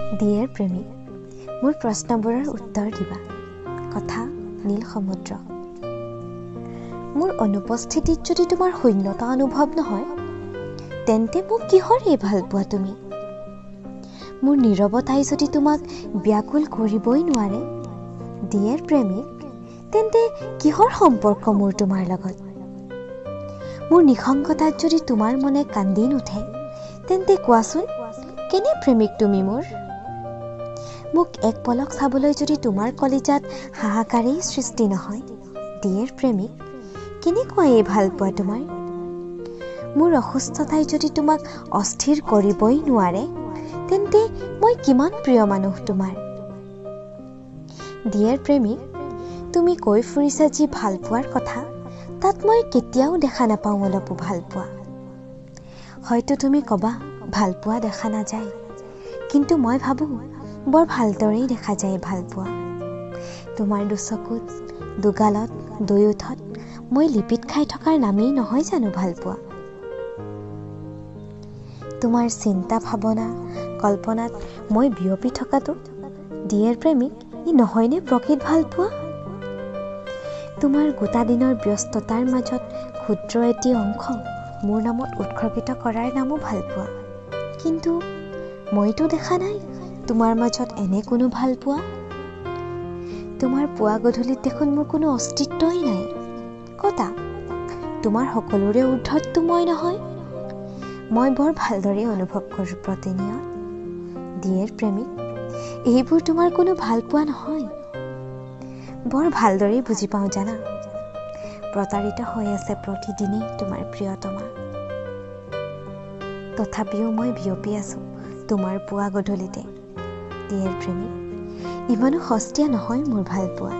Deer প্ৰেমিক, মোৰ প্ৰশ্নবোৰৰ উত্তৰ দিবা। কথা নীল সমুদ্ৰ। মোৰ অনুপস্থিতিত যদি তোমাৰ শূন্যতা অনুভৱ নহয়, তেন্তে মোক কিহৰ এই ভাল পোৱা তুমি? মোৰ নীৰৱতাই যদি তোমাক ব্যাকুল কৰিবই নোৱাৰে, ডিয়েৰ প্ৰেমিক, তেন্তে কিহৰ সম্পৰ্ক মোৰ তোমাৰ লগত? মোৰ নিঃসংগতাত যদি তোমাৰ মনে কান্দি নুঠে, তেন্তে কোৱাচোন কেনে প্ৰেমিক তুমি মোৰ? মোক এক পলক চাবলৈ যদি তোমাৰ কলিজাত হাহাকাৰেই সৃষ্টি নহয়, ডিয়েৰ প্ৰেমিক, কেনেকুৱা এই ভাল পোৱা তোমাৰ? মোৰ অসুস্থতাই যদি তোমাক অস্থিৰ কৰিবই নোৱাৰে, তেন্তে মই কিমান প্ৰিয় মানুহ তোমাৰ? ডিয়েৰ প্ৰেমিক, তুমি কৈ ফুৰিছা যি ভাল পোৱাৰ কথা, তাত মই কেতিয়াও দেখা নাপাওঁ অলপো ভাল পোৱা। হয়তো তুমি ক'বা ভাল পোৱা দেখা নাযায়, কিন্তু মই ভাবোঁ বৰ ভালদৰেই দেখা যায় ভাল পোৱা। তোমাৰ দুচকুত, দুগালত, দুই ওঠত মই লিপিত খাই থকাৰ নামেই নহয় জানো ভাল পোৱা? তোমাৰ চিন্তা ভাৱনা কল্পনাত মই বিয়পি থকাটো, ডিয়েৰ প্ৰেমিক, ই নহয়নে প্ৰকৃত ভাল পোৱা? তোমাৰ গোটা দিনৰ ব্যস্ততাৰ মাজত ক্ষুদ্ৰ এটি অংশ মোৰ নামত উৎসৰ্গিত কৰাৰ নামো ভাল পোৱা। কিন্তু মইতো দেখা নাই তোমাৰ মাজত এনে কোনো ভাল পোৱা। তোমাৰ পুৱা গধূলিত দেখোন মোৰ কোনো অস্তিত্বই নাই। কতা তোমাৰ সকলোৰে ঊৰ্ধততো মই নহয়। মই বৰ ভালদৰে অনুভৱ কৰোঁ প্ৰতিনিয়ত। ডিয়েৰ প্ৰেমিক, এইবোৰ তোমাৰ কোনো ভাল পোৱা নহয়। বৰ ভালদৰেই বুজি পাওঁ জানা, প্ৰতাৰিত হৈ আছে প্ৰতিদিনেই তোমাৰ প্ৰিয়তমা। তথাপিও মই বিয়পি আছোঁ তোমাৰ পুৱা গধূলিতে। ডিয়েৰ প্ৰেমিক, ইমানো সস্তীয়া নহয় মোৰ ভাল পোৱা।